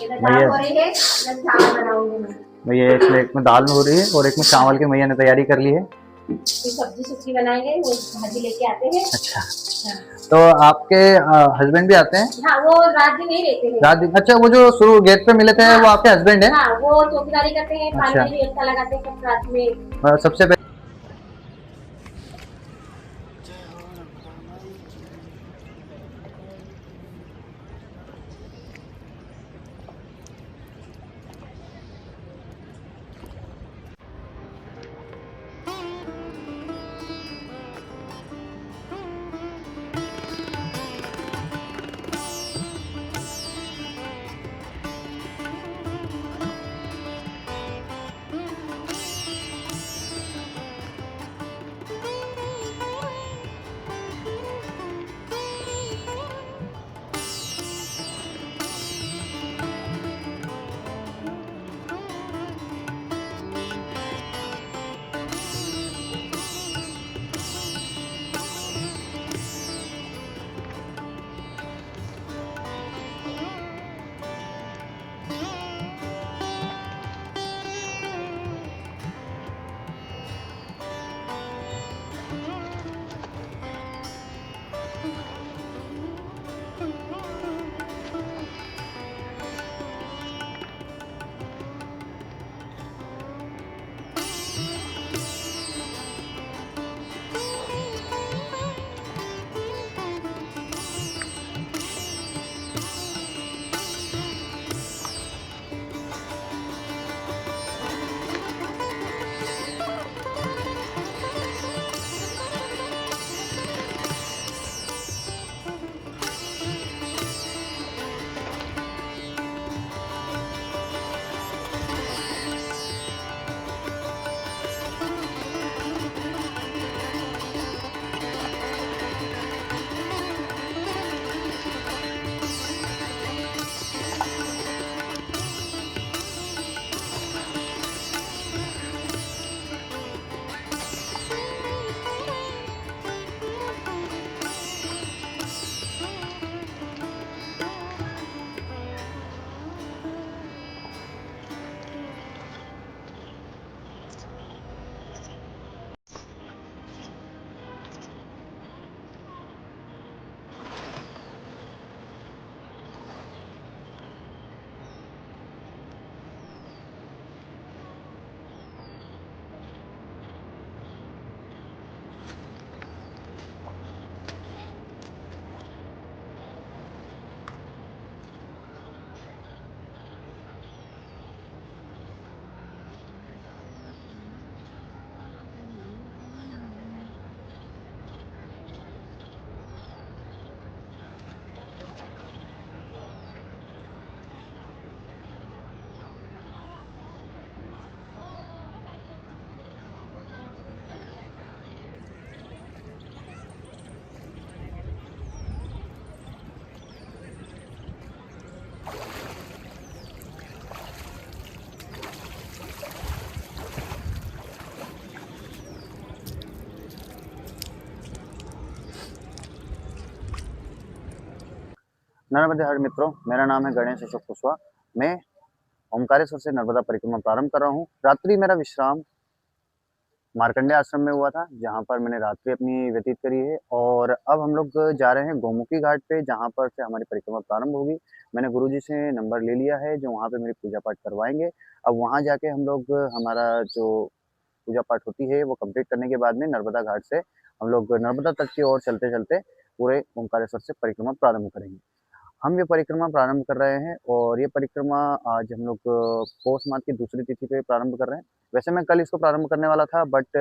मैया हो रही है, मैं चावल बनाऊंगी मैं। मैया एक में दाल में हो रही है और एक में चावल की मैया ने तैयारी कर ली है। फिर सब्जी सुब्जी बनाएंगे, वो भाजी लेके आते हैं। अच्छा, हाँ, तो आपके हस्बैंड भी आते हैं? हाँ वो रात दिन नहीं रहते हैं। रात दिन? अच्छा, वो जो शुरू गेट पे मिले थे हाँ, वो आपके हस्बैंड है? हाँ वो चौकीदारी करते हैं, पानी अच्छा, वाली व्यवस्था लगाते हैं सब रात में। सबसे पहले नर्मदे हर मित्रों, मेरा नाम है गणेश अशोक कुशवाहा। मैं ओमकारेश्वर से नर्मदा परिक्रमा प्रारंभ कर रहा हूँ। रात्रि मेरा विश्राम मार्कंडेय आश्रम में हुआ था, जहाँ पर मैंने रात्रि अपनी व्यतीत करी है और अब हम लोग जा रहे हैं गोमुखी घाट पे, जहाँ पर से हमारी परिक्रमा प्रारंभ होगी। मैंने गुरुजी से नंबर ले लिया है, जो वहाँ पे मेरी पूजा पाठ करवाएंगे। अब वहाँ जाके हम लोग हमारा जो पूजा पाठ होती है वो कंप्लीट करने के बाद में नर्मदा घाट से हम लोग नर्मदा तट की ओर चलते चलते पूरे ओमकारेश्वर से परिक्रमा प्रारंभ करेंगे। हम ये परिक्रमा प्रारंभ कर रहे हैं और ये परिक्रमा आज हम लोग पौष माह की दूसरी तिथि पे प्रारंभ कर रहे हैं। वैसे मैं कल इसको प्रारंभ करने वाला था, बट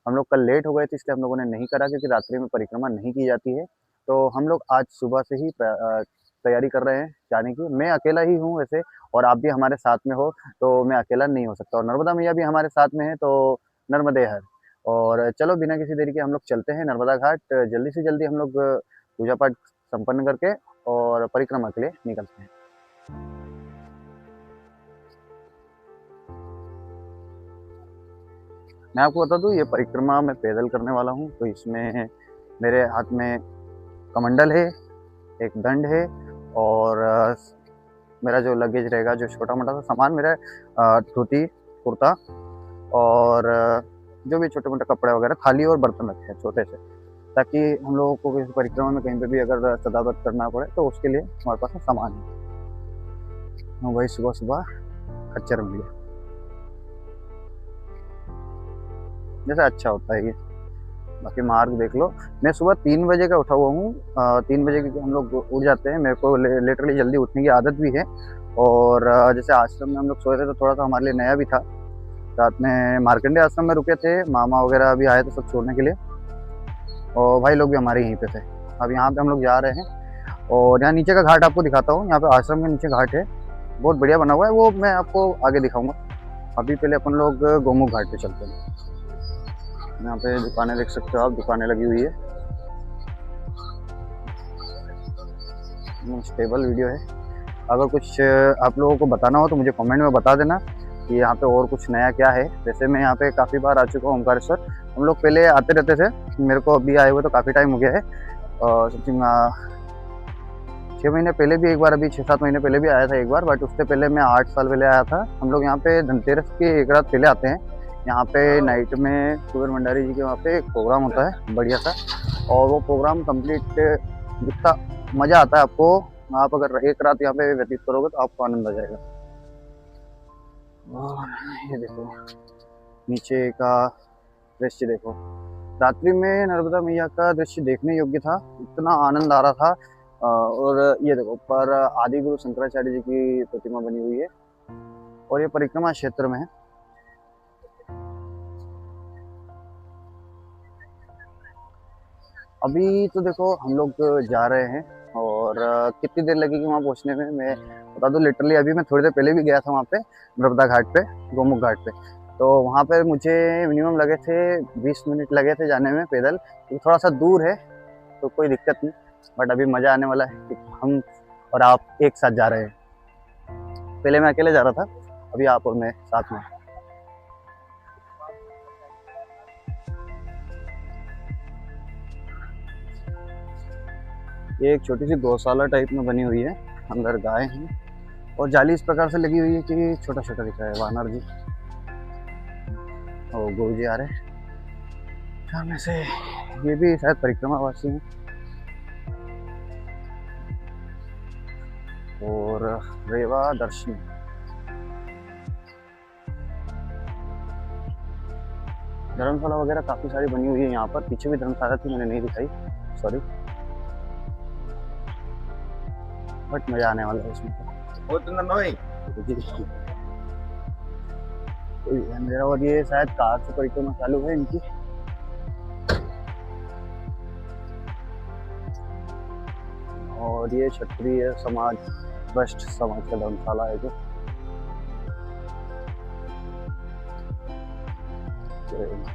हम लोग कल लेट हो गए थे, इसलिए हम लोगों ने नहीं करा, क्योंकि रात्रि में परिक्रमा नहीं की जाती है। तो हम लोग आज सुबह से ही तैयारी कर रहे हैं जाने की। मैं अकेला ही हूँ वैसे, और आप भी हमारे साथ में हो, तो मैं अकेला नहीं हो सकता। और नर्मदा मैया भी हमारे साथ में है, तो नर्मदे हर। और चलो बिना किसी देरी के हम लोग चलते हैं नर्मदा घाट। जल्दी से जल्दी हम लोग पूजा पाठ संपन्न करके और परिक्रमा के लिए निकलते हैं। मैं आपको बता दूं, ये परिक्रमा मैं पैदल करने वाला हूं, तो इसमें मेरे हाथ में कमंडल है, एक दंड है और मेरा जो लगेज रहेगा, जो छोटा मोटा सा सामान मेरा, धोती कुर्ता और जो भी छोटे मोटे कपड़े वगैरह, थाली और बर्तन रखे हैं छोटे से, ताकि हम लोगों को किसी परिक्रमा में कहीं पे भी अगर सदाबत करना पड़े तो उसके लिए हमारे पास सामान है। हम वही सुबह सुबह खच्चर मिल गया, जैसे अच्छा होता है ये। बाकी मार्ग देख लो। मैं सुबह 3 बजे का उठा हुआ हूँ। 3 बजे के हम लोग उठ जाते हैं, मेरे को लिटरली जल्दी उठने की आदत भी है। और जैसे आश्रम में हम लोग सोए थे तो थोड़ा सा हमारे लिए नया भी था। रात में मार्कंडे आश्रम में रुके थे, मामा वगैरह भी आए थे सब छोड़ने के लिए, और भाई लोग भी हमारे यहीं पे थे। अब यहाँ पे हम लोग जा रहे हैं, और यहाँ नीचे का घाट आपको दिखाता हूँ। यहाँ पे आश्रम के नीचे घाट है, बहुत बढ़िया बना हुआ है, वो मैं आपको आगे दिखाऊंगा। अभी पहले अपन लोग गोमुख घाट पे चलते हैं। यहाँ पे दुकानें देख सकते हो आप, दुकानें लगी हुई है। स्टेबल वीडियो है। अगर कुछ आप लोगों को बताना हो तो मुझे कमेंट में बता देना कि यहाँ पे और कुछ नया क्या है। वैसे मैं यहाँ पे काफ़ी बार आ चुका हूँ ओमकारेश्वर, हम लोग पहले आते रहते थे, मेरे को अभी आए हुए तो काफ़ी टाइम हो गया है। और समथिंग 6 महीने पहले भी एक बार, अभी 6-7 महीने पहले भी आया था एक बार, बट उससे पहले मैं 8 साल पहले आया था। हम लोग यहाँ पे धनतेरस की एक रात पहले आते हैं। यहाँ पे नाइट में कुबेर भंडारी जी के वहाँ पे एक प्रोग्राम होता है बढ़िया सा, और वो प्रोग्राम कंप्लीट, जितना मज़ा आता है आपको, आप अगर एक रात यहाँ पे व्यतीत करोगे तो आपको आनंद आ जाएगा। और ये देखो नीचे का दृश्य देखो, रात्रि में नर्मदा मैया का दृश्य देखने योग्य था, इतना आनंद आ रहा था। और ये देखो ऊपर आदि गुरु शंकराचार्य जी की प्रतिमा बनी हुई है, और ये परिक्रमा क्षेत्र में है। अभी तो देखो हम लोग जा रहे हैं, और कितनी देर लगेगी वहाँ पहुँचने में मैं बता दूँ। लिटरली अभी मैं थोड़ी देर पहले भी गया था वहाँ पे नर्मदा घाट पे, गोमुख घाट पे, तो वहाँ पे मुझे मिनिमम लगे थे 20 मिनट लगे थे जाने में पैदल, तो थोड़ा सा दूर है तो कोई दिक्कत नहीं। बट अभी मज़ा आने वाला है कि हम और आप एक साथ जा रहे हैं। पहले मैं अकेले जा रहा था, अभी आप और मैं साथ में। ये एक छोटी सी गौशाला टाइप में बनी हुई है, अंदर गाय हैं, और जाली इस प्रकार से लगी हुई है कि छोटा छोटा दिख रहा है। वानर जी और गुरु जी आ रहे हैं सामने से, ये भी शायद परिक्रमावासी हैं। और रेवा दर्शन, धर्मशाला वगैरह काफी सारी बनी हुई है यहाँ पर। पीछे भी धर्मशाला थी, मैंने नहीं दिखाई, सॉरी, बट मजा आने वाला है इसमें। मेरा, और ये शायद कार से परिक्रमा चालू है इनकी। और ये क्षत्रिय समाज, वैष्ट समाज का धर्मशाला है जो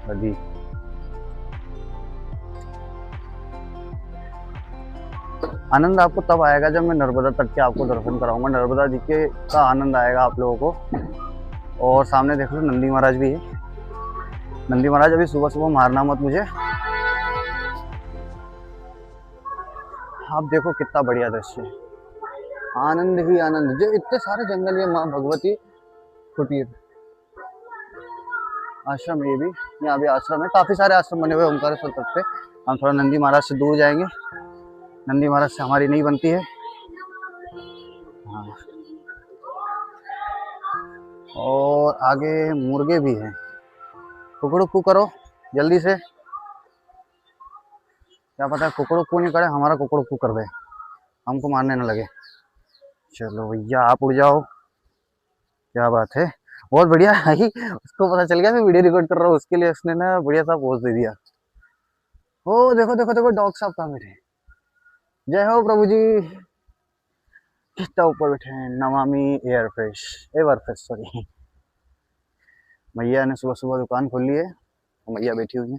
नदी। आनंद आपको तब आएगा जब मैं नर्मदा तट के आपको दर्शन कराऊंगा, नर्मदा जी के का आनंद आएगा आप लोगों को। और सामने देख लो नंदी महाराज भी है। नंदी महाराज अभी सुबह सुबह मारना मत मुझे। आप देखो कितना बढ़िया दृश्य है, आनंद ही आनंद। जो इतने सारे जंगल, ये माँ भगवती कुटीर आश्रम, ये भी यहाँ भी आश्रम है, काफी सारे आश्रम बने हुए ओमकारेश्वर तट पे। हम थोड़ा नंदी महाराज से दूर जाएंगे, नंदी महाराज से हमारी नहीं बनती है। हाँ, और आगे मुर्गे भी हैं, कुकड़ू करो जल्दी से, क्या पता कुकड़ू नहीं करे, हमारा कुकड़ू कर दे, हमको मारने न लगे। चलो भैया आप उड़ जाओ, क्या बात है, बहुत बढ़िया है। उसको पता चल गया मैं वीडियो रिकॉर्ड कर रहा हूँ, उसके लिए उसने ना बढ़िया सा पोज दे दिया। ओ देखो देखो देखो डॉग साहब कहाँ बैठे, जय हो प्रभु जी, कितना ऊपर बैठे हैं। Namami air fresh, everfresh sorry. मैया ने सुबह सुबह दुकान खोल ली है, मैया बैठी हुई है।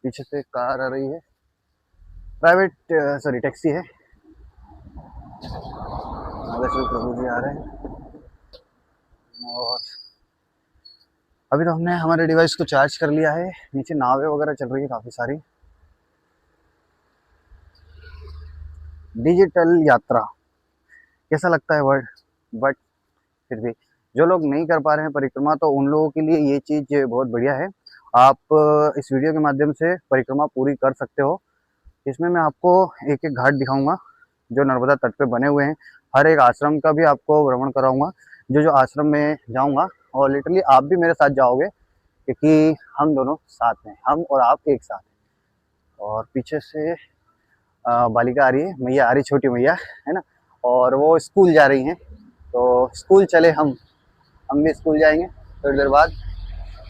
पीछे से कार आ रही है, प्राइवेट सॉरी टैक्सी है। आगे से प्रभु जी आ रहे हैं। और अभी तो हमने हमारे डिवाइस को चार्ज कर लिया है। नीचे नावें वगैरह चल रही है काफी सारी। डिजिटल यात्रा कैसा लगता है वर्ड? बट फिर भी जो लोग नहीं कर पा रहे हैं परिक्रमा, तो उन लोगों के लिए ये चीज़ बहुत बढ़िया है। आप इस वीडियो के माध्यम से परिक्रमा पूरी कर सकते हो। इसमें मैं आपको एक एक घाट दिखाऊंगा जो नर्मदा तट पे बने हुए हैं। हर एक आश्रम का भी आपको भ्रमण कराऊंगा, जो जो आश्रम में जाऊंगा, और लिटरली आप भी मेरे साथ जाओगे क्योंकि हम दोनों साथ में, हम और आप एक साथ। और पीछे से बालिका आ रही है, मैया आ रही, छोटी मैया है ना, और वो स्कूल जा रही हैं। तो स्कूल चले हम भी स्कूल जाएंगे थोड़ी देर बाद।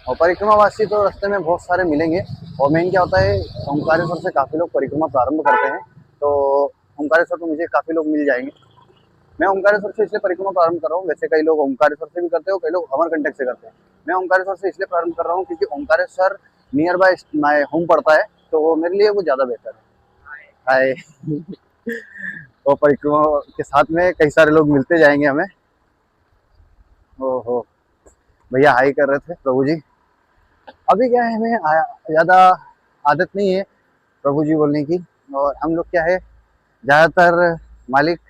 और परिक्रमावासी तो रास्ते में बहुत सारे मिलेंगे। और मेन क्या होता है, ओंकारेश्वर से काफ़ी लोग परिक्रमा प्रारंभ करते हैं, तो ओंकारेश्वर तो मुझे काफ़ी लोग मिल जाएंगे। मैं ओंकारेश्वर से इसलिए परिक्रमा प्रारंभ कर रहा हूँ, वैसे कई लोग ओंकारेश्वर से भी करते हो, कई लोग अमरकंटक से करते हैं। मैं ओंकारेश्वर से इसलिए प्रारंभ कर रहा हूँ क्योंकि Omkareshwar near by my home पड़ता है, तो मेरे लिए वो ज़्यादा बेहतर है। हाय। और परिक्रमा के साथ में कई सारे लोग मिलते जाएंगे हमें। ओहो, भैया हाई कर रहे थे प्रभु जी। अभी क्या है, हमें ज़्यादा आदत नहीं है प्रभु जी बोलने की, और हम लोग क्या है ज़्यादातर मालिक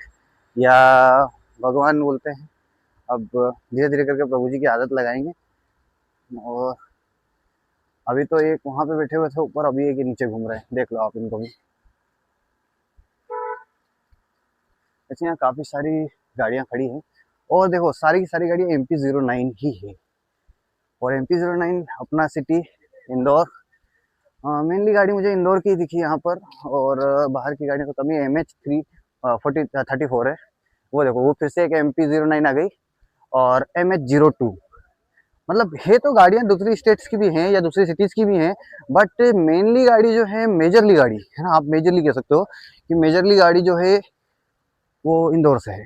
या भगवान बोलते हैं। अब धीरे धीरे करके प्रभु जी की आदत लगाएंगे। और अभी तो एक वहाँ पे बैठे हुए थे ऊपर, अभी एक नीचे घूम रहे हैं, देख लो आप इनको भी। ऐसे यहाँ काफ़ी सारी गाड़ियाँ खड़ी हैं, और देखो सारी की सारी गाड़ियाँ MP09 ही है। और MP09 अपना सिटी इंदौर। मेनली गाड़ी मुझे इंदौर की दिखी यहाँ पर, और बाहर की गाड़ियाँ तो कम ही। MH34 है, वो देखो, वो फिर से एक MP09 आ गई। और MH02, मतलब है तो गाड़ियाँ दूसरी स्टेट्स की भी हैं या दूसरी सिटीज़ की भी हैं, बट मेनली गाड़ी जो है, मेजरली गाड़ी है ना, आप मेजरली कह सकते हो कि मेजरली गाड़ी जो है वो इंदौर से है।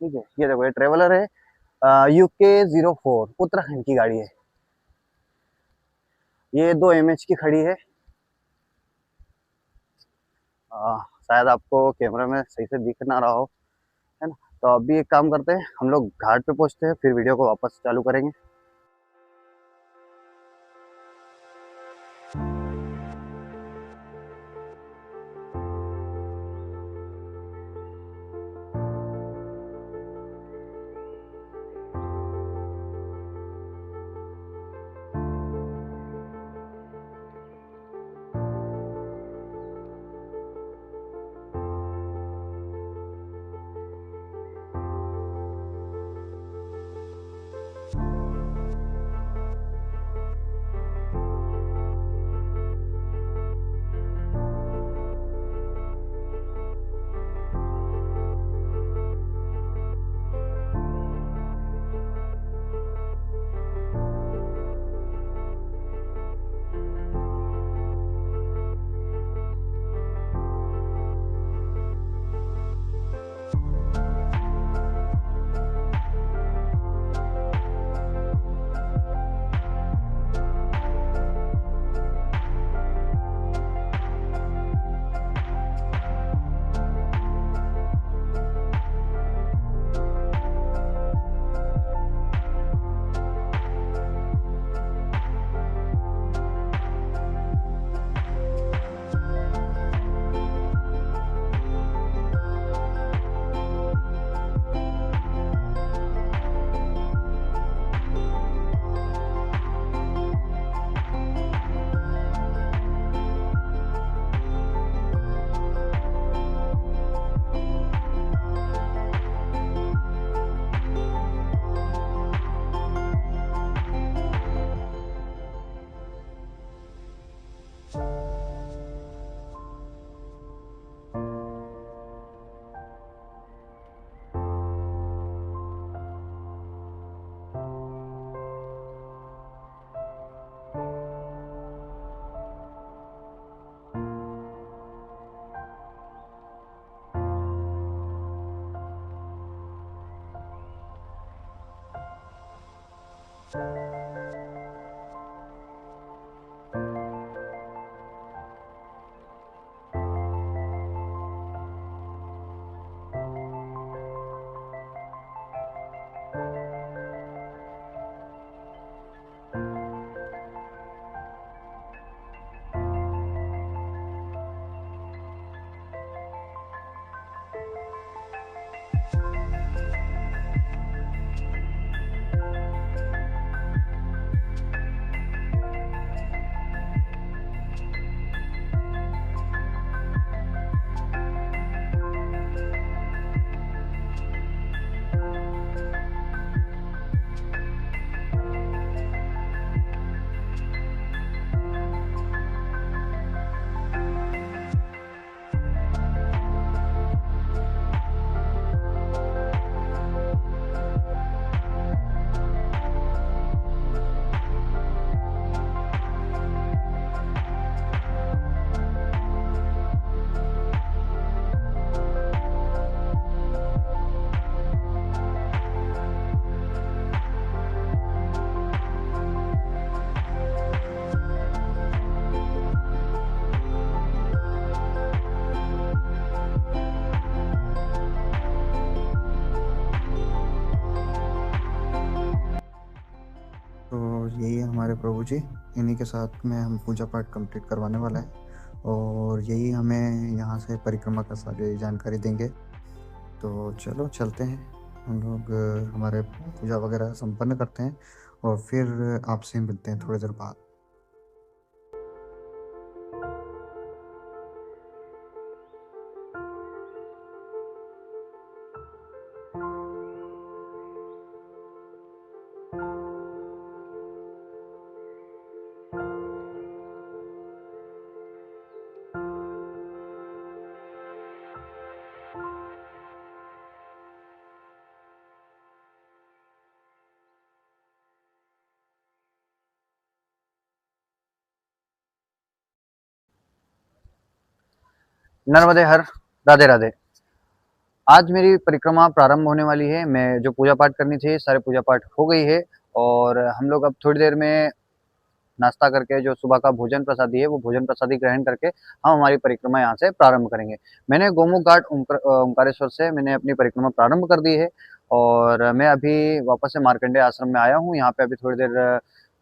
ठीक है, ये देखो, ये ट्रेवलर है, UK04, उत्तराखंड की गाड़ी है। ये 2 MH की खड़ी है। शायद आपको कैमरा में सही से दिख ना रहा हो, है ना। तो अभी एक काम करते हैं, हम लोग घाट पे पहुंचते हैं, फिर वीडियो को वापस चालू करेंगे। यही है हमारे प्रभु जी, इन्हीं के साथ में हम पूजा पाठ कंप्लीट करवाने वाला है और यही हमें यहाँ से परिक्रमा का सारी जानकारी देंगे। तो चलो चलते हैं हम लोग, हमारे पूजा वगैरह संपन्न करते हैं और फिर आपसे मिलते हैं थोड़ी देर बाद। नर्मदे हर, राधे राधे। आज मेरी परिक्रमा प्रारंभ होने वाली है। मैं जो पूजा पाठ करनी थी सारे पूजा पाठ हो गई है और हम लोग अब थोड़ी देर में नाश्ता करके जो सुबह का भोजन प्रसादी है वो भोजन प्रसादी ग्रहण करके हम हमारी परिक्रमा यहाँ से प्रारंभ करेंगे। मैंने गोमुख घाट ओंकारेश्वर से मैंने अपनी परिक्रमा प्रारंभ कर दी है और मैं अभी वापस से मार्कंडेय आश्रम में आया हूँ। यहाँ पे अभी थोड़ी देर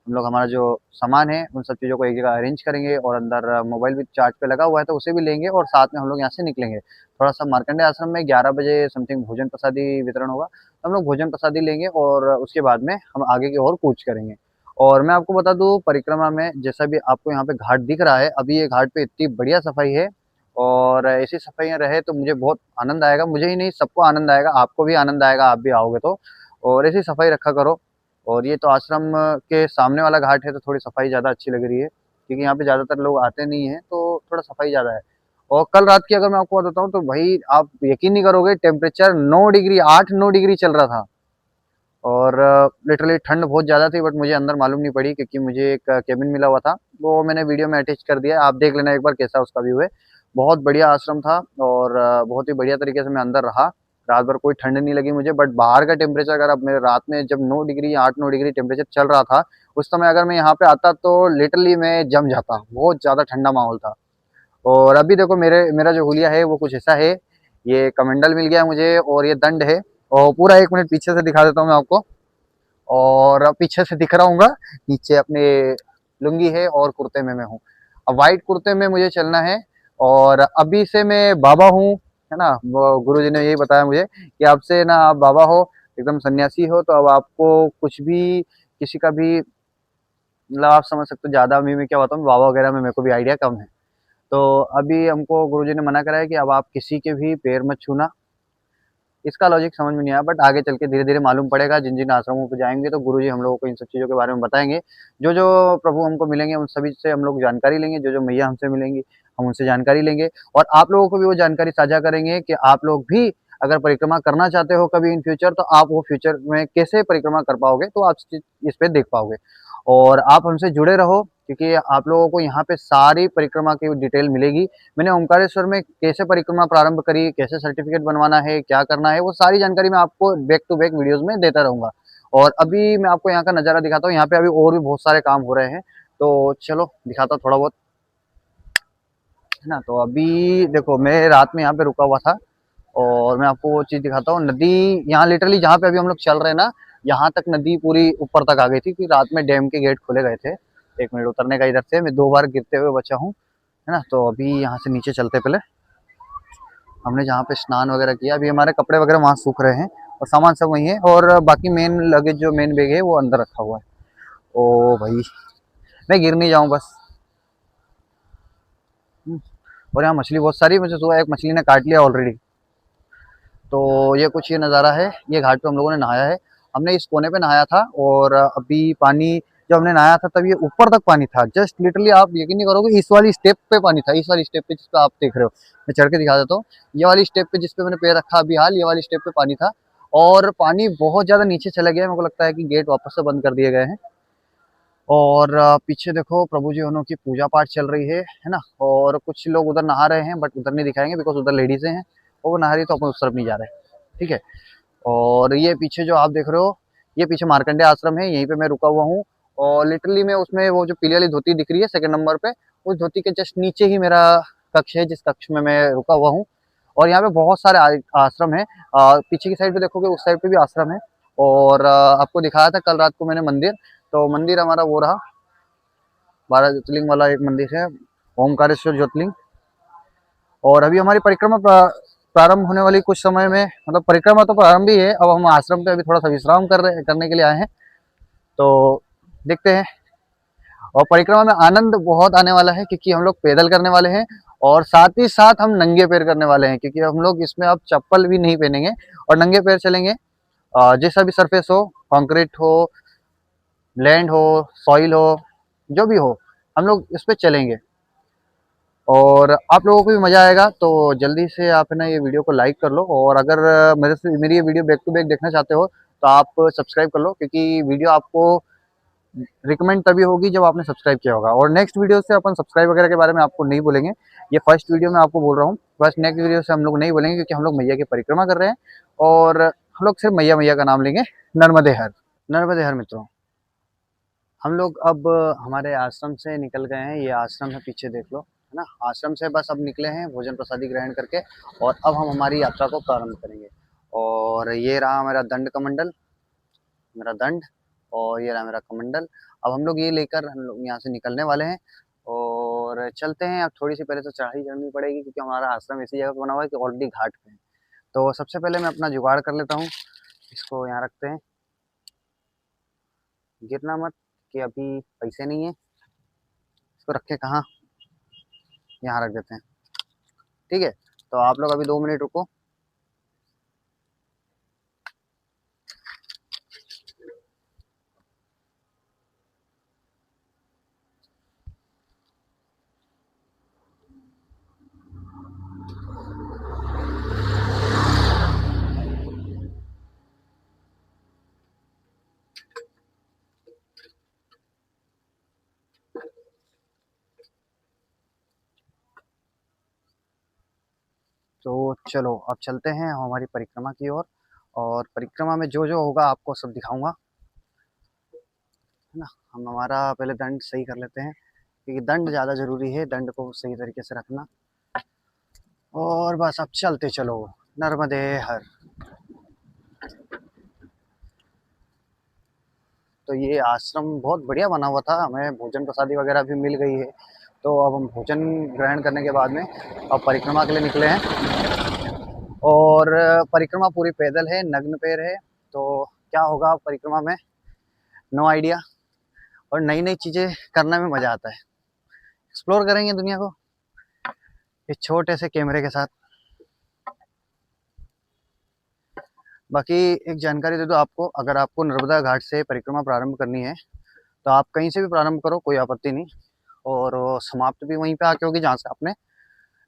हम लोग हमारा जो सामान है उन सब चीज़ों को एक जगह अरेंज करेंगे और अंदर मोबाइल भी चार्ज पे लगा हुआ है तो उसे भी लेंगे और साथ में हम लोग यहाँ से निकलेंगे। थोड़ा सा मार्कंडेय आश्रम में 11 बजे समथिंग भोजन प्रसादी वितरण होगा, तो हम लोग भोजन प्रसादी लेंगे और उसके बाद में हम आगे की ओर कूच करेंगे। और मैं आपको बता दूँ परिक्रमा में जैसा भी आपको यहाँ पे घाट दिख रहा है, अभी ये घाट पे इतनी बढ़िया सफाई है और ऐसी सफाइयाँ रहे तो मुझे बहुत आनंद आएगा। मुझे ही नहीं सबको आनंद आएगा, आपको भी आनंद आएगा, आप भी आओगे तो। और ऐसी सफाई रखा करो। और ये तो आश्रम के सामने वाला घाट है तो थोड़ी सफाई ज़्यादा अच्छी लग रही है क्योंकि यहाँ पे ज़्यादातर लोग आते नहीं हैं तो थोड़ा सफाई ज़्यादा है। और कल रात की अगर मैं आपको बताऊँ तो भाई आप यकीन नहीं करोगे, टेम्परेचर 9 डिग्री 8-9 डिग्री चल रहा था और लिटरली ठंड बहुत ज़्यादा थी बट मुझे अंदर मालूम नहीं पड़ी क्योंकि मुझे एक केबिन मिला हुआ था, वो मैंने वीडियो में अटैच कर दिया है, आप देख लेना एक बार कैसा उसका व्यू है। बहुत बढ़िया आश्रम था और बहुत ही बढ़िया तरीके से मैं अंदर रहा। रात भर कोई ठंड नहीं लगी मुझे, बट बाहर का टेम्परेचर अगर अब मेरे रात में जब 9 डिग्री 8-9 डिग्री टेम्परेचर चल रहा था उस समय अगर मैं यहाँ पे आता तो लिटरली मैं जम जाता, बहुत ज़्यादा ठंडा माहौल था। और अभी देखो मेरा जो हुलिया है वो कुछ ऐसा है, ये कमंडल मिल गया मुझे और ये दंड है। और पूरा 1 मिनट पीछे से दिखा देता हूँ मैं आपको। और अब पीछे से दिख रहा हूँगा, नीचे अपने लुंगी है और कुर्ते में मैं हूँ। अब वाइट कुर्ते में मुझे चलना है और अभी से मैं बाबा हूँ, है ना। वो गुरुजी ने यही बताया मुझे कि अब से ना आप बाबा हो, एकदम सन्यासी हो, तो अब आपको कुछ भी किसी का भी मतलब आप समझ सकते हो। ज़्यादा अभी मैं क्या बताऊँ, बाबा वगैरह में मेरे को भी आइडिया कम है। तो अभी हमको गुरुजी ने मना करा है कि अब आप किसी के भी पैर मत छूना। इसका लॉजिक समझ में नहीं आया बट आगे चल के धीरे-धीरे मालूम पड़ेगा। जिन-जिन आश्रमों पे जाएँगे तो गुरुजी हम लोगों को इन सब चीज़ों के बारे में बताएँगे। जो-जो प्रभु हमको मिलेंगे उन सभी से हम लोग जानकारी लेंगे, जो-जो मैया हमसे मिलेंगी हम उनसे जानकारी लेंगे और आप लोगों को भी वो जानकारी साझा करेंगे कि आप लोग भी अगर परिक्रमा करना चाहते हो कभी इन फ्यूचर तो आप वो फ्यूचर में कैसे परिक्रमा कर पाओगे, तो आप इस पे देख पाओगे। और आप हमसे जुड़े रहो क्योंकि आप लोगों को यहाँ पे सारी परिक्रमा की डिटेल मिलेगी। मैंने ओंकारेश्वर में कैसे परिक्रमा प्रारंभ करी, कैसे सर्टिफिकेट बनवाना है, क्या करना है, वो सारी जानकारी मैं आपको बैक टू बैक वीडियोज़ में देता रहूँगा। और अभी मैं आपको यहाँ का नज़ारा दिखाता हूँ, यहाँ पे अभी और भी बहुत सारे काम हो रहे हैं, तो चलो दिखाता हूँ थोड़ा बहुत, है ना। तो अभी देखो मैं रात में यहाँ पे रुका हुआ था और मैं आपको वो चीज़ दिखाता हूँ। नदी यहाँ लिटरली जहाँ पे अभी हम लोग चल रहे हैं ना, यहाँ तक नदी पूरी ऊपर तक आ गई थी क्योंकि रात में डैम के गेट खोले गए थे। 1 मिनट उतरने का इधर से, मैं 2 बार गिरते हुए बचा हूँ, है ना। तो अभी यहाँ से नीचे चलते पहले, हमने जहाँ पे स्नान वगैरह किया, अभी हमारे कपड़े वगैरह वहाँ सूख रहे हैं और सामान सब वहीं है और बाकी मेन लगेज जो मेन बैग है वो अंदर रखा हुआ है। ओ भाई मैं गिर नहीं जाऊँ बस। और यहाँ मछली बहुत सारी, मुझे सुबह एक मछली ने काट लिया ऑलरेडी। तो ये कुछ ये नज़ारा है, ये घाट पे हम लोगों ने नहाया है। हमने इस कोने पे नहाया था और अभी पानी, जब हमने नहाया था तब ये ऊपर तक पानी था, जस्ट लिटरली आप यकीन नहीं करोगे इस वाली स्टेप पे पानी था, इस वाली स्टेप पे जिस पे आप देख रहे हो। मैं चढ़ के दिखा देता हूँ, ये वाली स्टेप पे जिस पे मैंने पैर रखा अभी हाल, ये वाली स्टेप पे पानी था और पानी बहुत ज़्यादा नीचे चला गया है। मेरे को लगता है कि गेट वापस से बंद कर दिए गए हैं। और पीछे देखो प्रभु जी उन्हों की पूजा पाठ चल रही है ना। और कुछ लोग उधर नहा रहे हैं बट उधर नहीं दिखाएंगे बिकॉज उधर लेडीजें हैं, वो नहा रही तो अपन उस तरफ नहीं जा रहे, ठीक है। और ये पीछे जो आप देख रहे हो, ये पीछे मार्कंडेय आश्रम है, यहीं पे मैं रुका हुआ हूँ। और लिटरली मैं उसमें वो जो पीली वाली धोती दिख रही है सेकंड नंबर पे, उस धोती के जस्ट नीचे ही मेरा कक्ष है जिस कक्ष में मैं रुका हुआ हूँ। और यहाँ पे बहुत सारे आश्रम है, पीछे की साइड पे देखोगे उस साइड पे भी आश्रम है। और आपको दिखाया था कल रात को मैंने मंदिर, तो मंदिर हमारा वो रहा, 12 ज्योतिर्लिंग वाला एक मंदिर है, ओमकारेश्वर ज्योतिर्लिंग। और अभी हमारी परिक्रमा प्रारंभ होने वाली कुछ समय में, मतलब परिक्रमा तो प्रारंभ ही है, अब हम आश्रम पे अभी थोड़ा सा विश्राम करने के लिए आए हैं। तो देखते हैं। और परिक्रमा में आनंद बहुत आने वाला है, क्योंकि हम लोग पैदल करने वाले हैं और साथ ही साथ हम नंगे पैर करने वाले हैं, क्योंकि हम लोग इसमें अब चप्पल भी नहीं पहनेंगे और नंगे पैर चलेंगे। जैसा भी सरफेस हो, कंक्रीट हो, लैंड हो, सॉइल हो, जो भी हो, हम लोग इस पे चलेंगे और आप लोगों को भी मजा आएगा। तो जल्दी से आप है ना ये वीडियो को लाइक कर लो, और अगर मेरी ये वीडियो बैक टू बैक देखना चाहते हो तो आप सब्सक्राइब कर लो, क्योंकि वीडियो आपको रिकमेंड तभी होगी जब आपने सब्सक्राइब किया होगा। और नेक्स्ट वीडियो से अपन सब्सक्राइब वगैरह के बारे में आपको नहीं बोलेंगे, ये फर्स्ट वीडियो में आपको बोल रहा हूँ। बस नेक्स्ट वीडियो से हम लोग नहीं बोलेंगे, क्योंकि हम लोग मैया की परिक्रमा कर रहे हैं और हम लोग सिर्फ मैया मैया का नाम लेंगे। नर्मदे हर। नर्मदे हर मित्रों, हम लोग अब हमारे आश्रम से निकल गए हैं। ये आश्रम है, पीछे देख लो, है ना। आश्रम से बस अब निकले हैं भोजन प्रसादी ग्रहण करके, और अब हम हमारी यात्रा को प्रारंभ करेंगे। और ये रहा मेरा दंड कमंडल, मेरा दंड, और ये रहा मेरा कमंडल। अब हम लोग ये लेकर हम लोग यहाँ से निकलने वाले हैं और चलते हैं। अब थोड़ी सी पहले तो चढ़ाई चढ़नी पड़ेगी, क्योंकि हमारा आश्रम ऐसी जगह पे बना हुआ है कि ऑलरेडी घाट पे है। तो सबसे पहले मैं अपना जुगाड़ कर लेता हूँ। इसको यहाँ रखते हैं, गिरना मत, कि अभी पैसे नहीं है। इसको रखे कहाँ, यहाँ रख देते हैं। ठीक है, तो आप लोग अभी 2 मिनट रुको। तो चलो अब चलते हैं हमारी परिक्रमा की ओर, और परिक्रमा में जो जो होगा आपको सब दिखाऊंगा, है ना। हम हमारा पहले दंड सही कर लेते हैं, क्योंकि दंड ज़्यादा ज़रूरी है, दंड को सही तरीके से रखना। और बस अब चलते चलो। नर्मदे हर। तो ये आश्रम बहुत बढ़िया बना हुआ था, हमें भोजन प्रसादी वगैरह भी मिल गई है। तो अब हम भोजन ग्रहण करने के बाद में अब परिक्रमा के लिए निकले हैं, और परिक्रमा पूरी पैदल है, नग्न पैर है। तो क्या होगा परिक्रमा में, नो आइडिया। और नई नई चीज़ें करने में मज़ा आता है, एक्सप्लोर करेंगे दुनिया को इस छोटे से कैमरे के साथ। बाकी एक जानकारी दे दूँ आपको, अगर आपको नर्मदा घाट से परिक्रमा प्रारंभ करनी है तो आप कहीं से भी प्रारंभ करो, कोई आपत्ति नहीं, और समाप्त भी वहीं पे आके होगी जहाँ से आपने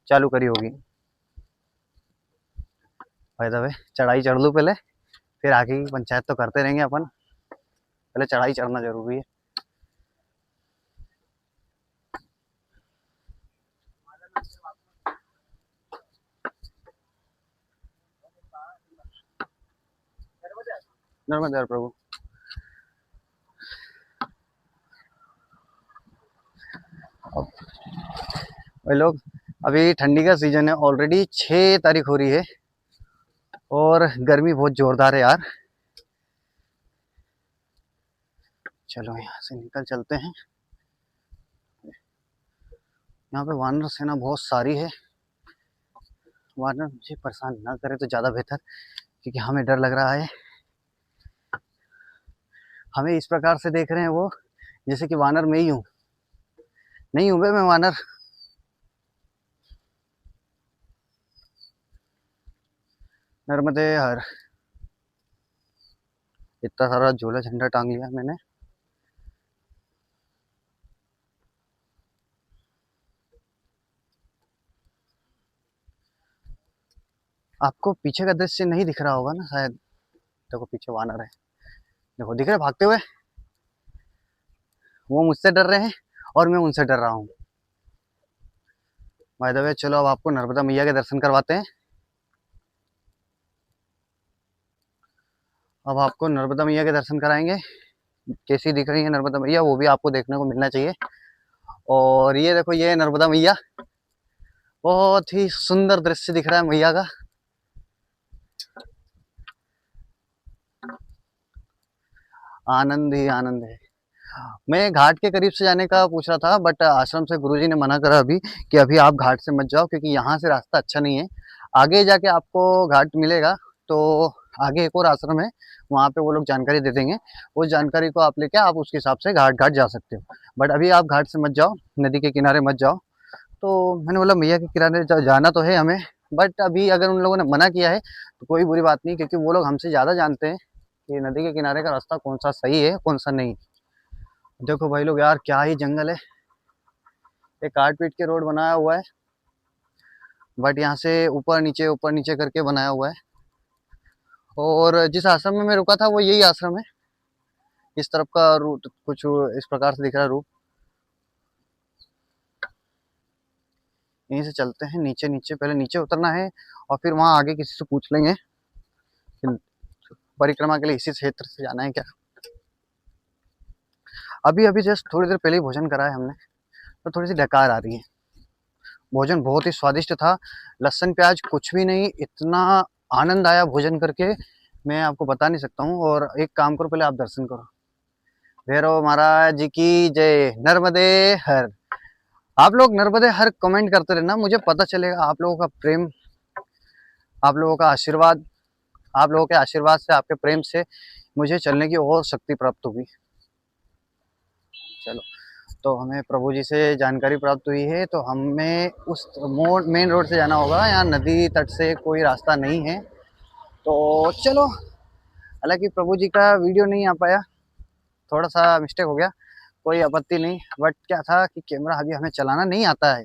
चालू करी होगी। भाई दबे चढ़ाई चढ़ लूँ पहले, फिर आगे की पंचायत तो करते रहेंगे अपन, पहले चढ़ाई चढ़ना जरूरी है। नर्मदा प्रभु। भाई लोग, अभी ठंडी का सीजन है, ऑलरेडी 6 तारीख हो रही है और गर्मी बहुत जोरदार है यार। चलो यहाँ से निकल चलते हैं। यहाँ पे वानर सेना बहुत सारी है, वानर मुझे परेशान ना करे तो ज़्यादा बेहतर, क्योंकि हमें डर लग रहा है। हमें इस प्रकार से देख रहे हैं वो, जैसे कि वानर मैं ही हूँ। नहीं हूँ बे मैं वानर। नर्मदे हर। इतना सारा झोला झंडा टांग लिया मैंने। आपको पीछे का दृश्य नहीं दिख रहा होगा ना शायद, देखो पीछे वानर है, देखो दिख रहे भागते हुए। वो मुझसे डर रहे हैं और मैं उनसे डर रहा हूँ। बाय द वे चलो अब आपको नर्मदा मैया के दर्शन करवाते हैं। अब आपको नर्मदा मैया के दर्शन कराएंगे, कैसी दिख रही है नर्मदा मैया वो भी आपको देखने को मिलना चाहिए। और ये देखो, ये नर्मदा मैया, बहुत ही सुंदर दृश्य दिख रहा है मैया का। आनंद ही आनंद है। मैं घाट के करीब से जाने का पूछ रहा था, बट आश्रम से गुरुजी ने मना करा अभी कि अभी आप घाट से मत जाओ, क्योंकि यहाँ से रास्ता अच्छा नहीं है। आगे जाके आपको घाट मिलेगा, तो आगे एक और आश्रम है, वहाँ पे वो लोग जानकारी दे देंगे। उस जानकारी को आप लेके आप उसके हिसाब से घाट घाट जा सकते हो। बट अभी आप घाट से मत जाओ, नदी के किनारे मत जाओ। तो मैंने बोला मैया के किनारे जाना तो है हमें, बट अभी अगर उन लोगों ने मना किया है तो कोई बुरी बात नहीं, क्योंकि वो लोग हमसे ज़्यादा जानते हैं कि नदी के किनारे का रास्ता कौन सा सही है कौन सा नहीं। देखो भाई लोग यार, क्या ही जंगल है। एक काट पीट के रोड बनाया हुआ है, बट यहाँ से ऊपर नीचे करके बनाया हुआ है। और जिस आश्रम में मैं रुका था वो यही आश्रम है। इस तरफ का रूट कुछ इस प्रकार से दिख रहा है रूट। यहीं से चलते हैं नीचे नीचे, पहले नीचे उतरना है और फिर वहाँ आगे किसी से पूछ लेंगे कि परिक्रमा के लिए इसी क्षेत्र से जाना है क्या। अभी अभी जस्ट थोड़ी देर पहले ही भोजन करा है हमने, तो थोड़ी सी डकार आ रही है। भोजन बहुत ही स्वादिष्ट था, लहसुन प्याज कुछ भी नहीं, इतना आनंद आया भोजन करके मैं आपको बता नहीं सकता हूँ। और एक काम करो, पहले आप दर्शन करो। भैरव महाराज जी की जय। नर्मदे हर। आप लोग नर्मदे हर कमेंट करते रहना, मुझे पता चलेगा आप लोगों का प्रेम, आप लोगों का आशीर्वाद, आप लोगों के आशीर्वाद से, आपके प्रेम से मुझे चलने की और शक्ति प्राप्त होगी। चलो, तो हमें प्रभु जी से जानकारी प्राप्त हुई है, तो हमें उस मेन रोड से जाना होगा। यहाँ नदी तट से कोई रास्ता नहीं है। तो चलो, हालांकि प्रभु जी का वीडियो नहीं आ पाया, थोड़ा सा मिस्टेक हो गया, कोई आपत्ति नहीं। बट क्या था कि कैमरा अभी हमें चलाना नहीं आता है।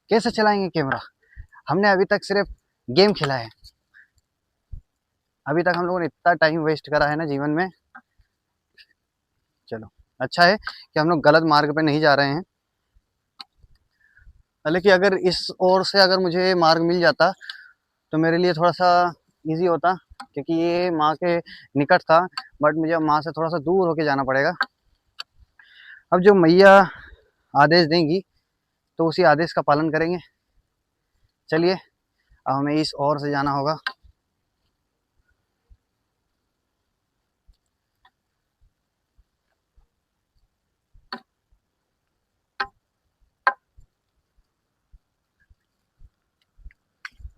कैसे चलाएंगे कैमरा? हमने अभी तक सिर्फ गेम खेला है। अभी तक हम लोगों ने इतना टाइम वेस्ट करा है ना जीवन में। चलो, अच्छा है कि हम लोग गलत मार्ग पे नहीं जा रहे हैं। हालांकि अगर इस ओर से अगर मुझे मार्ग मिल जाता तो मेरे लिए थोड़ा सा इजी होता, क्योंकि ये माँ के निकट था। बट मुझे माँ से थोड़ा सा दूर होके जाना पड़ेगा। अब जो मैया आदेश देंगी तो उसी आदेश का पालन करेंगे। चलिए, अब हमें इस ओर से जाना होगा।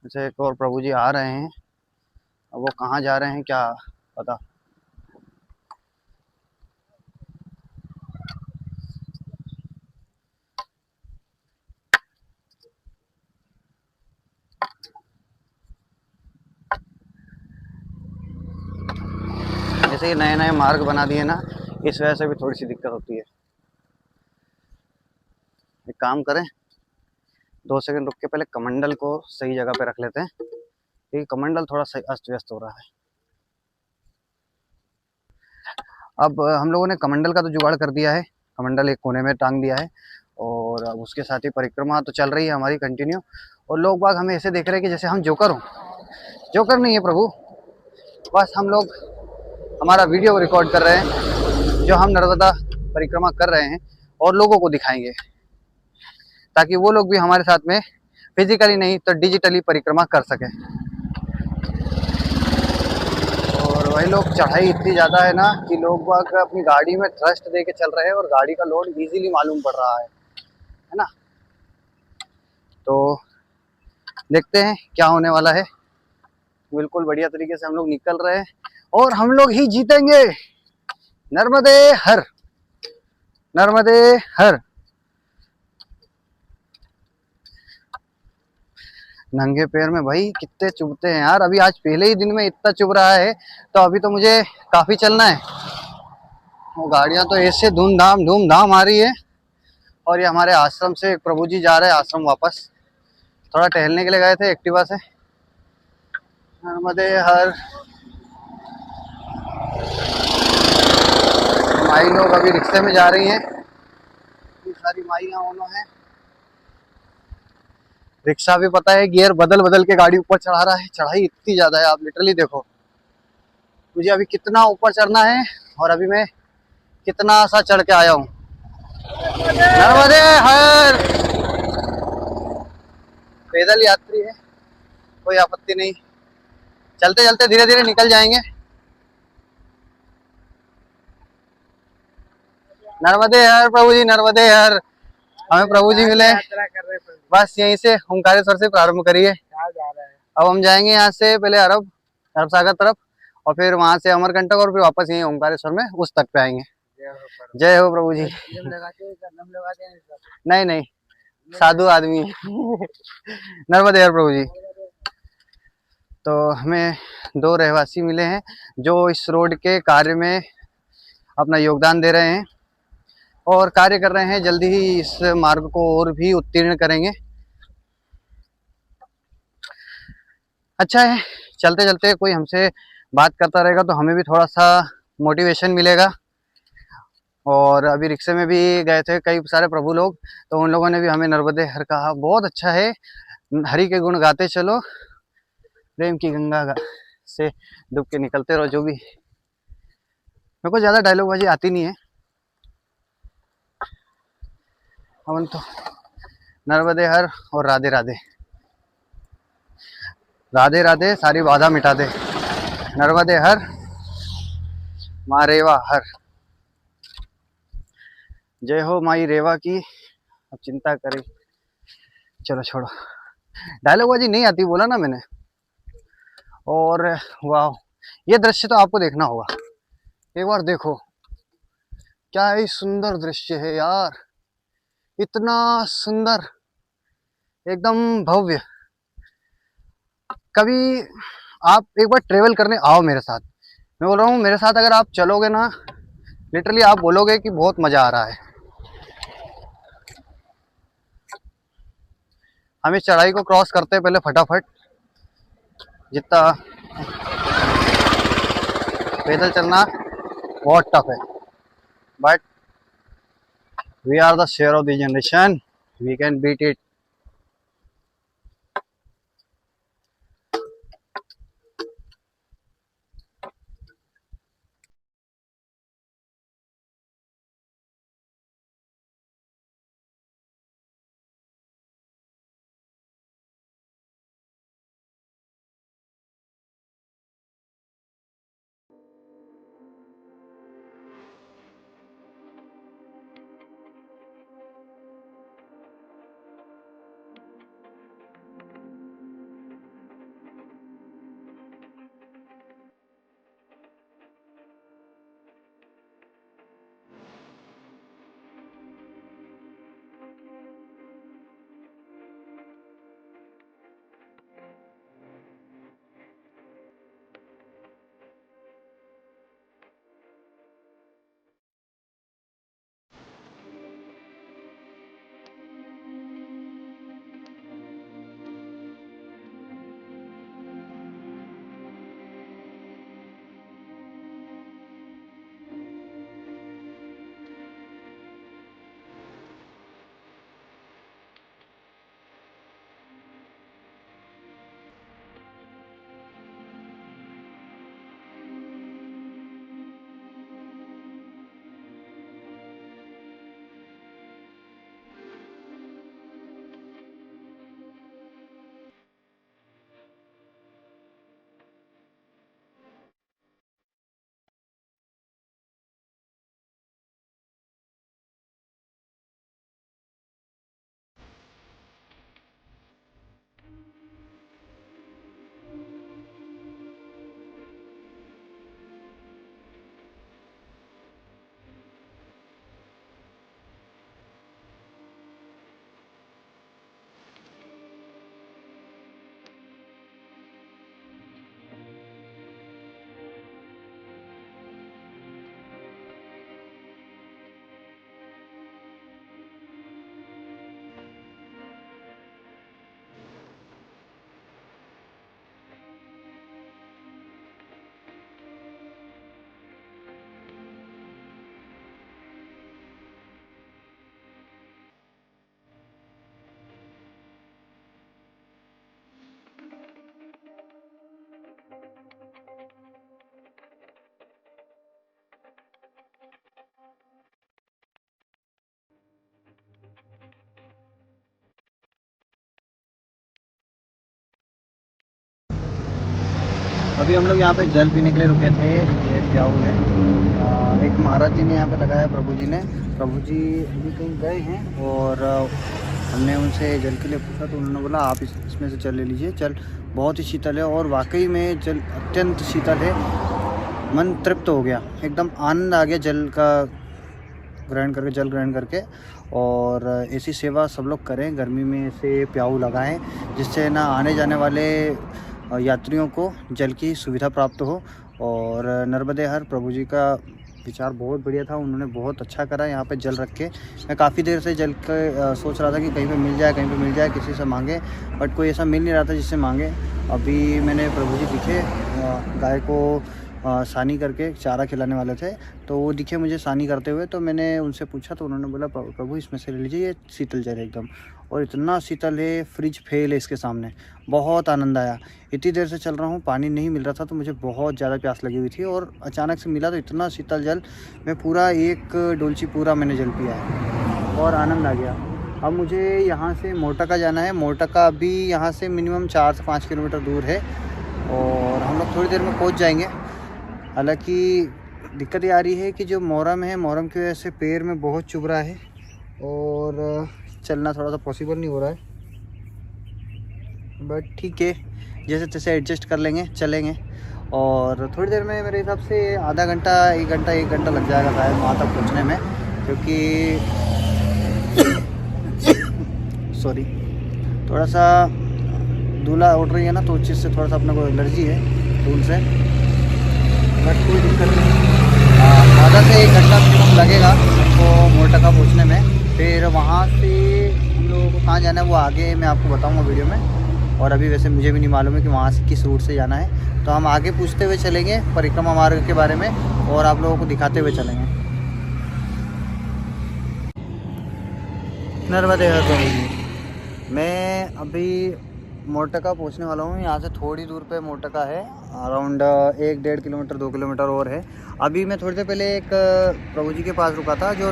जैसे एक और प्रभु जी आ रहे हैं, अब वो कहाँ जा रहे हैं क्या पता। जैसे ये नए नए मार्ग बना दिए ना, इस वजह से भी थोड़ी सी दिक्कत होती है। एक काम करें, 2 सेकंड रुक के पहले कमंडल को सही जगह पे रख लेते हैं, क्योंकि कमंडल थोड़ा सही अस्त व्यस्त हो रहा है। अब हम लोगों ने कमंडल का तो जुगाड़ कर दिया है, कमंडल एक कोने में टांग दिया है, और अब उसके साथ ही परिक्रमा तो चल रही है हमारी कंटिन्यू। और लोग बाग हमें ऐसे देख रहे हैं कि जैसे हम जोकर हों। जोकर नहीं है प्रभु, बस हम लोग हमारा वीडियो रिकॉर्ड कर रहे हैं जो हम नर्मदा परिक्रमा कर रहे हैं, और लोगों को दिखाएंगे, ताकि वो लोग भी हमारे साथ में फिजिकली नहीं तो डिजिटली परिक्रमा कर सके। और वही लोग, चढ़ाई इतनी ज़्यादा है ना कि लोग बाग अपनी गाड़ी में थ्रस्ट दे के चल रहे हैं, और गाड़ी का लोड इजीली मालूम पड़ रहा है ना। तो देखते हैं क्या होने वाला है। बिल्कुल बढ़िया तरीके से हम लोग निकल रहे हैं, और हम लोग ही जीतेंगे। नर्मदे हर, नर्मदे हर। नंगे पैर में भाई कितने चुभते हैं यार। अभी आज पहले ही दिन में इतना चुभ रहा है, तो अभी तो मुझे काफी चलना है। वो गाड़ियां तो ऐसे धूमधाम धूमधाम आ रही है। और ये हमारे आश्रम से एक प्रभु जी जा रहे हैं आश्रम वापस, थोड़ा टहलने के लिए गए थे एक्टिवा से। नर्मदे हर। माई लोग अभी रिक्शे में जा रही हैं, इतनी सारी माइयां दोनों हैं। रिक्शा भी पता है गियर बदल बदल के गाड़ी ऊपर चढ़ा रहा है। चढ़ाई इतनी ज्यादा है, आप लिटरली देखो मुझे अभी कितना ऊपर चढ़ना है, और अभी मैं कितना सा चढ़ के आया हूँ। नर्मदे हर। पैदल यात्री है, कोई आपत्ति नहीं, चलते चलते धीरे धीरे निकल जाएंगे। नर्मदे हर प्रभु जी, नर्मदे हर। हमें प्रभु जी मिले, यात्रा कर रहे हैं। बस यहीं से ओंकारेश्वर से प्रारंभ करिए। कहाँ जा रहे हैं? अब हम जाएंगे यहाँ से पहले अरब सागर तरफ, और फिर वहां से अमरकंटक, और फिर वापस यहीं ओंकारेश्वर में उस तक पे आएंगे। जय हो प्रभु। जय हो प्रभु जी। दम लगाते हैं, दम लगाते हैं सब। नहीं नहीं, साधु आदमी है। नर्मदे हर प्रभु जी। तो हमें 2 रहवासी मिले हैं जो इस रोड के कार्य में अपना योगदान दे रहे हैं और कार्य कर रहे हैं। जल्दी ही इस मार्ग को और भी उत्तीर्ण करेंगे। अच्छा है, चलते चलते कोई हमसे बात करता रहेगा तो हमें भी थोड़ा सा मोटिवेशन मिलेगा। और अभी रिक्शे में भी गए थे कई सारे प्रभु लोग, तो उन लोगों ने भी हमें नर्मदे हर कहा। बहुत अच्छा है, हरि के गुण गाते चलो, प्रेम की गंगा से डूब के निकलते रहो। जो भी, मेरे को ज़्यादा डायलॉग बाजी आती नहीं है। अपन तो नर्मदे हर और राधे राधे, राधे राधे सारी बाधा मिटा दे। नर्मदे हर, माँ रेवा हर। जय हो माई रेवा की, अब चिंता करे। चलो छोड़ो, डायलॉग बाजी नहीं आती, बोला ना मैंने। और वाह, ये दृश्य तो आपको देखना होगा, एक बार देखो। क्या ही सुंदर दृश्य है यार, इतना सुंदर, एकदम भव्य। कभी आप एक बार ट्रेवल करने आओ मेरे साथ। मैं बोल रहा हूँ, मेरे साथ अगर आप चलोगे ना, लिटरली आप बोलोगे कि बहुत मजा आ रहा है। हम इस चढ़ाई को क्रॉस करते हैं पहले फटाफट। जितना पैदल चलना बहुत टफ है, but we are the share of the generation, we can beat it. अभी हम लोग यहाँ पे जल पीने के लिए रुके थे, ये प्याऊ है। एक महाराज जी ने यहाँ पे लगाया, प्रभु जी अभी कहीं गए हैं और हमने उनसे जल के लिए पूछा तो उन्होंने बोला आप इसमें से जल ले लीजिए। जल बहुत ही शीतल है और वाकई में जल अत्यंत शीतल है। मन तृप्त हो गया, एकदम आनंद आ गया जल ग्रहण करके। और ऐसी सेवा सब लोग करें, गर्मी में ऐसे प्याऊ लगाएं जिससे ना आने जाने वाले यात्रियों को जल की सुविधा प्राप्त हो। और नर्मदे हर प्रभु जी का विचार बहुत बढ़िया था, उन्होंने बहुत अच्छा करा यहाँ पे जल रख के। मैं काफ़ी देर से जल के सोच रहा था कि कहीं पे मिल जाए किसी से मांगे, बट कोई ऐसा मिल नहीं रहा था जिससे मांगे। अभी मैंने प्रभु जी दिखे, गाय को सानी करके चारा खिलाने वाले थे तो वो दिखे मुझे सानी करते हुए, तो मैंने उनसे पूछा तो उन्होंने बोला प्रभु इसमें से ले लीजिए, ये शीतल जल है एकदम। और इतना शीतल है, फ्रिज फेल है इसके सामने। बहुत आनंद आया। इतनी देर से चल रहा हूँ, पानी नहीं मिल रहा था तो मुझे बहुत ज़्यादा प्यास लगी हुई थी और अचानक से मिला तो इतना शीतल जल, मैं पूरा एक डोलची पूरा मैंने जल पिया है और आनंद आ गया। अब मुझे यहाँ से मोरटका जाना है। मोरटका अभी यहाँ से मिनिमम 4 से 5 किलोमीटर दूर है और हम लोग थोड़ी देर में पहुँच जाएंगे। हालांकि दिक्कत ये आ रही है कि जो मोहरम है, मोहरम की वजह से पैर में बहुत चुभ रहा है और चलना थोड़ा सा पॉसिबल नहीं हो रहा है, बट ठीक है, जैसे तैसे एडजस्ट कर लेंगे, चलेंगे। और थोड़ी देर में मेरे हिसाब से आधा घंटा एक घंटा लग जाएगा शायद वहाँ तक पहुँचने में, क्योंकि सॉरी थोड़ा सा धूला उड़ रही है ना, तो उस चीज़ से थोड़ा सा अपने को एलर्जी है धूल से, बट कोई दिक्कत नहीं। आधा से 1 घंटा मिनिमम लगेगा हमको मोरटका पहुँचने में। फिर वहाँ से हम लोगों को कहाँ जाना है वो आगे मैं आपको बताऊँगा वीडियो में। और अभी वैसे मुझे भी नहीं मालूम है कि वहाँ से किस रूट से जाना है, तो हम आगे पूछते हुए चलेंगे परिक्रमा मार्ग के बारे में और आप लोगों को दिखाते हुए चलेंगे। नर्मदे हर प्रभु जी, मैं अभी मोरटका पहुंचने वाला हूँ। यहाँ से थोड़ी दूर पे मोरटका है, अराउंड 1-1.5 किलोमीटर 2 किलोमीटर और है। अभी मैं थोड़ी देर पहले एक प्रभु जी के पास रुका था जो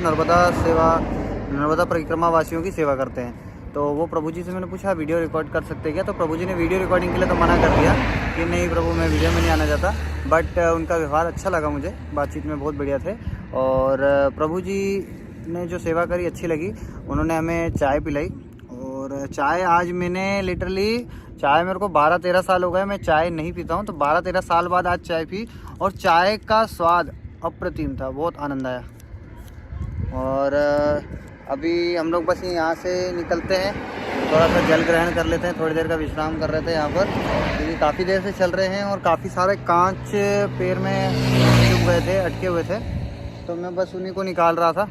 नर्मदा परिक्रमा वासियों की सेवा करते हैं। तो वो प्रभु जी से मैंने पूछा वीडियो रिकॉर्ड कर सकते क्या, तो प्रभु जी ने वीडियो रिकॉर्डिंग के लिए तो मना कर दिया कि नहीं प्रभु मैं वीडियो में नहीं आना चाहता। बट उनका व्यवहार अच्छा लगा मुझे, बातचीत में बहुत बढ़िया थे और प्रभु जी ने जो सेवा करी अच्छी लगी। उन्होंने हमें चाय पिलाई और चाय आज मैंने लिटरली चाय मेरे को 12-13 साल हो गए, मैं चाय नहीं पीता हूँ, तो 12-13 साल बाद आज चाय पी और चाय का स्वाद अप्रतिम था, बहुत आनंद आया। और अभी हम लोग बस यहाँ से निकलते हैं, थोड़ा सा जल ग्रहण कर लेते हैं, थोड़ी देर का विश्राम कर रहे थे यहाँ पर, क्योंकि काफ़ी देर से चल रहे हैं और काफ़ी सारे कांच पैर में चुभ गए थे, अटके हुए थे, तो मैं बस उन्हीं को निकाल रहा था।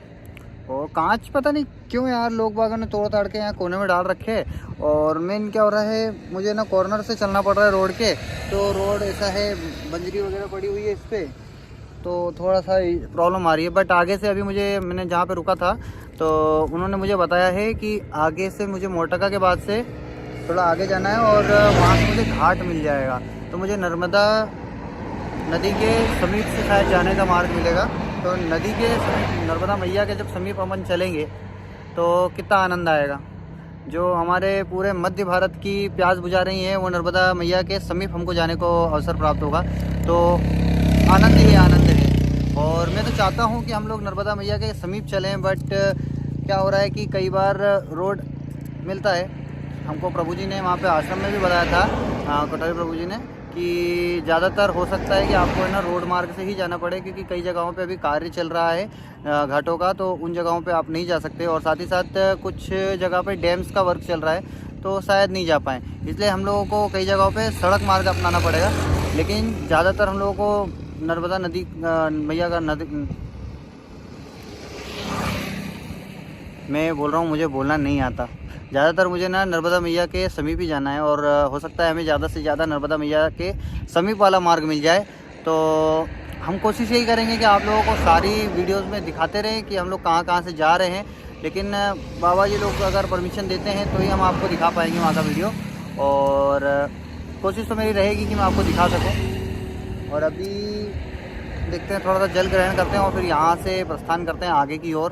और कांच पता नहीं क्यों यार लोग बागों ने तोड़ ताड़ के यहाँ कोने में डाल रखे। और मेन क्या हो रहा है, मुझे ना कॉर्नर से चलना पड़ रहा है रोड के, तो रोड ऐसा है बंजरी वगैरह पड़ी हुई है इस पर, तो थोड़ा सा प्रॉब्लम आ रही है। बट आगे से अभी मैंने जहाँ पे रुका था तो उन्होंने मुझे बताया है कि आगे से मुझे मोरटका के बाद से थोड़ा आगे जाना है और वहाँ से मुझे घाट मिल जाएगा, तो मुझे नर्मदा नदी के समीप से शायद जाने का मार्ग मिलेगा। तो नदी के समीप, नर्मदा मैया के जब समीप अपन चलेंगे तो कितना आनंद आएगा। जो हमारे पूरे मध्य भारत की प्यास बुझा रही है वो नर्मदा मैया के समीप हमको जाने को अवसर प्राप्त होगा, तो आनंद ही आनंद है। और मैं तो चाहता हूँ कि हम लोग नर्मदा मैया के समीप चलें, बट क्या हो रहा है कि कई बार रोड मिलता है हमको। प्रभु जी ने वहाँ पे आश्रम में भी बताया था, कोठारी प्रभु जी ने, कि ज़्यादातर हो सकता है कि आपको है ना रोड मार्ग से ही जाना पड़े, क्योंकि कई जगहों पे अभी कार्य चल रहा है घाटों का, तो उन जगहों पे आप नहीं जा सकते। और साथ ही साथ कुछ जगह पे डैम्स का वर्क चल रहा है, तो शायद नहीं जा पाएँ, इसलिए हम लोगों को कई जगहों पे सड़क मार्ग अपनाना पड़ेगा। लेकिन ज़्यादातर हम लोगों को नर्मदा नदी मैया का मैं बोल रहा हूँ, मुझे बोलना नहीं आता। ज़्यादातर मुझे ना नर्मदा मैया के समीप ही जाना है और हो सकता है हमें ज़्यादा से ज़्यादा नर्मदा मैया के समीप वाला मार्ग मिल जाए। तो हम कोशिश यही करेंगे कि आप लोगों को सारी वीडियोस में दिखाते रहें कि हम लोग कहाँ कहाँ से जा रहे हैं, लेकिन बाबा जी लोग अगर परमिशन देते हैं तो ही हम आपको दिखा पाएंगे वहाँ का वीडियो, और कोशिश तो मेरी रहेगी कि मैं आपको दिखा सकूँ। और अभी देखते हैं, थोड़ा सा जल ग्रहण करते हैं और फिर यहाँ से प्रस्थान करते हैं आगे की ओर।